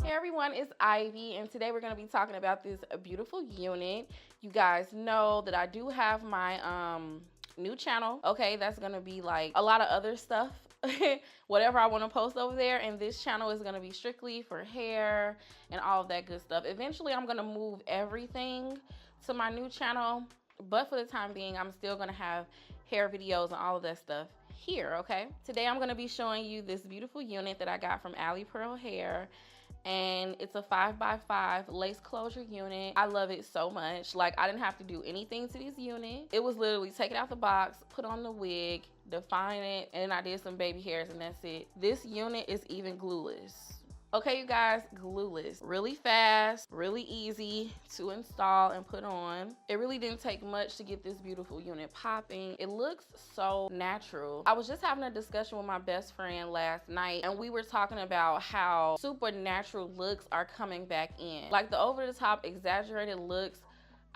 Hey everyone, it's Ivy, and today we're going to be talking about this beautiful unit. You guys know that I do have my new channel. Okay, that's going to be like a lot of other stuff, whatever I want to post over there, and this channel is going to be strictly for hair and all of that good stuff. Eventually, I'm going to move everything to my new channel, but for the time being, I'm still going to have hair videos and all of that stuff here, okay? Today, I'm going to be showing you this beautiful unit that I got from Alipearl Hair. And it's a 5x5 lace closure unit. I love it so much. Like, I didn't have to do anything to this unit. It was literally take it out the box, put on the wig, define it, and I did some baby hairs, and that's it. This unit is even glueless. Okay, you guys, glueless. Really fast, really easy to install and put on. It really didn't take much to get this beautiful unit popping. It looks so natural. I was just having a discussion with my best friend last night, and we were talking about how supernatural looks are coming back in. Like the over-the-top exaggerated looks,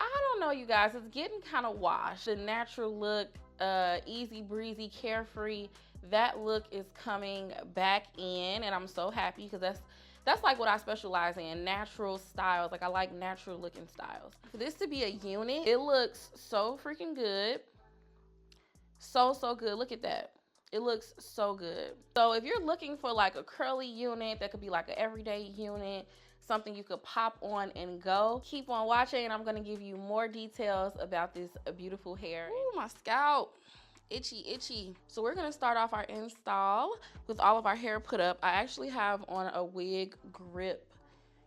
I don't know, you guys, it's getting kind of washed. The natural look, easy breezy, carefree, that look is coming back in, and I'm so happy because that's like what I specialize in, natural styles. Like, I like natural looking styles. For this to be a unit, it looks so freaking good. So good. Look at that. It looks so good. So if you're looking for like a curly unit that could be like an everyday unit, something you could pop on and go, keep on watching, and I'm gonna give you more details about this beautiful hair. Ooh, my scalp. Itchy. So we're gonna start off our install with all of our hair put up. I actually have on a wig grip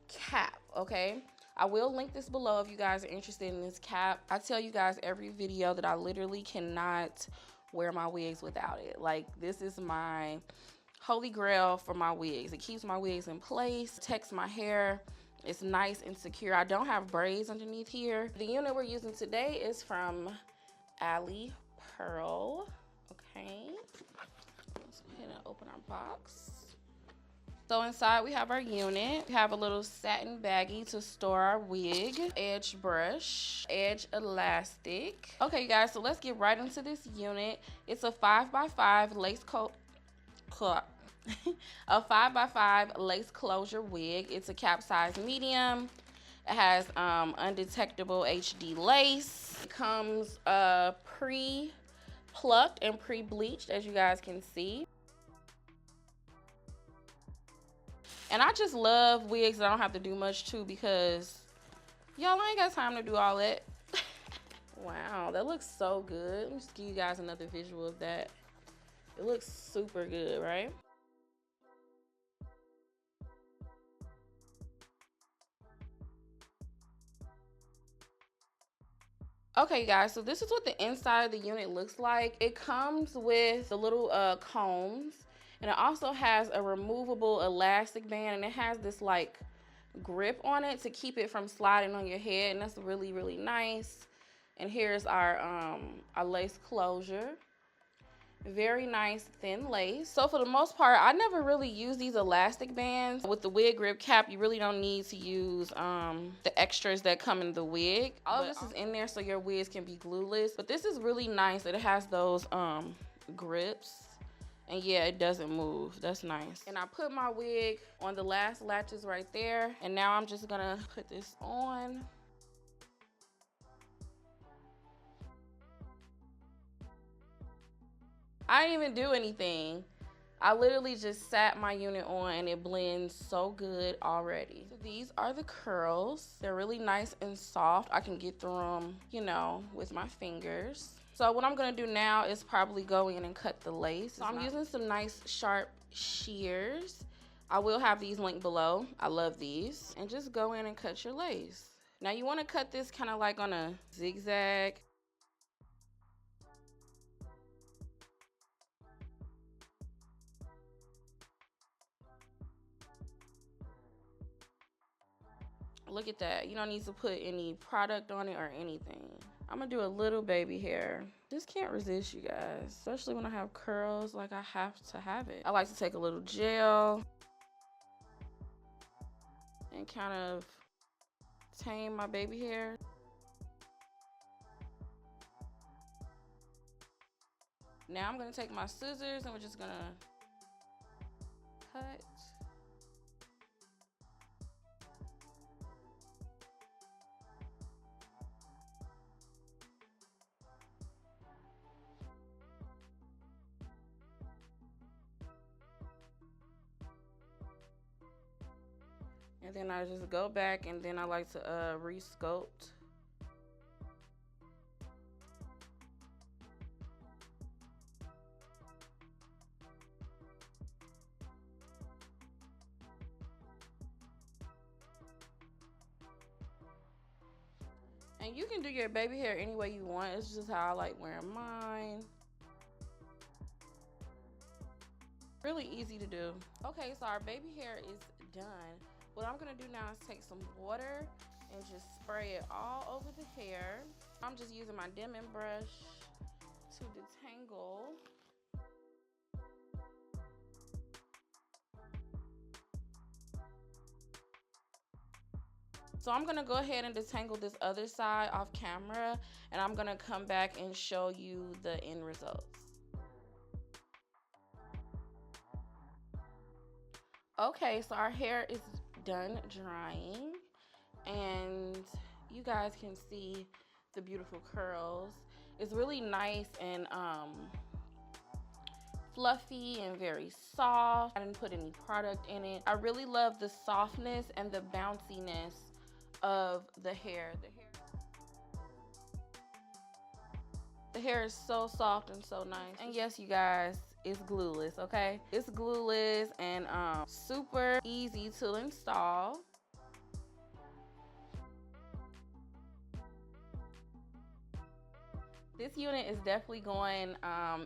cap, okay? I will link this below if you guys are interested in this cap. I tell you guys every video that I literally cannot wear my wigs without it. Like, this is my holy grail for my wigs. It keeps my wigs in place, protects my hair. It's nice and secure. I don't have braids underneath here. The unit we're using today is from Alipearl. Okay, let's go ahead and open our box. So inside we have our unit. We have a little satin baggie to store our wig, edge brush, edge elastic. Okay, you guys, so let's get right into this unit. It's a 5x5 lace a 5x5 lace closure wig. It's a cap size medium. It has undetectable HD lace. It comes pre-plucked and pre-bleached, as you guys can see. And I just love wigs that I don't have to do much to, because y'all, I ain't got time to do all that. Wow, that looks so good. Let me just give you guys another visual of that. It looks super good, right? Okay, guys, so this is what the inside of the unit looks like. It comes with the little combs, and it also has a removable elastic band, and it has this like grip on it to keep it from sliding on your head, and that's really, really nice. And here's our lace closure. Very nice thin lace. So for the most part, I never really use these elastic bands. With the wig grip cap, you really don't need to use the extras that come in the wig. All of this is in there so your wigs can be glueless. But this is really nice that it has those grips. And yeah, it doesn't move. That's nice. And I put my wig on the last latches right there. And now I'm just gonna put this on. I didn't even do anything. I literally just sat my unit on, and it blends so good already. So these are the curls. They're really nice and soft. I can get through them, you know, with my fingers. So what I'm gonna do now is probably go in and cut the lace. So I'm using some nice sharp shears. I will have these linked below. I love these. And just go in and cut your lace. Now you wanna cut this kind of like on a zigzag. Look at that. You don't need to put any product on it or anything. I'm gonna do a little baby hair. Just can't resist, you guys. Especially when I have curls, like, I have to have it. I like to take a little gel and kind of tame my baby hair. Now I'm gonna take my scissors and we're just gonna cut. And then I just go back, and then I like to re-sculpt. And you can do your baby hair any way you want. It's just how I like wearing mine. Really easy to do. Okay, so our baby hair is done. What I'm gonna do now is take some water and just spray it all over the hair. I'm just using my Denman brush to detangle. So I'm gonna go ahead and detangle this other side off camera, and I'm gonna come back and show you the end results. Okay, so our hair is done drying, and you guys can see the beautiful curls. It's really nice and fluffy and very soft. I didn't put any product in it. I really love the softness and the bounciness of the hair. The hair is so soft and so nice. And yes, you guys, it's glueless, okay? It's glueless and super easy to install. This unit is definitely going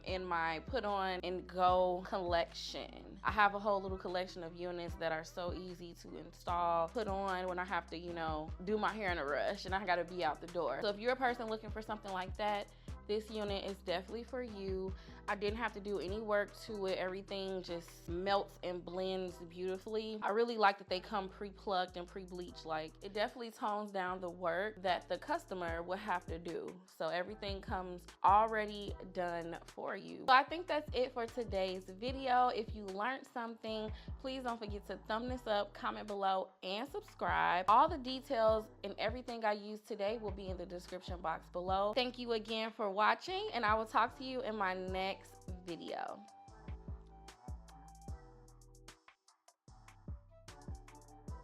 in my put on and go collection. I have a whole little collection of units that are so easy to install, put on when I have to, you know, do my hair in a rush and I gotta be out the door. So if you're a person looking for something like that, this unit is definitely for you. I didn't have to do any work to it. Everything just melts and blends beautifully. I really like that they come pre-plucked and pre-bleached. Like, it definitely tones down the work that the customer would have to do. So everything comes already done for you. So I think that's it for today's video. If you learned something, please don't forget to thumb this up, comment below, and subscribe. All the details and everything I used today will be in the description box below. Thank you again for watching, and I will talk to you in my next video.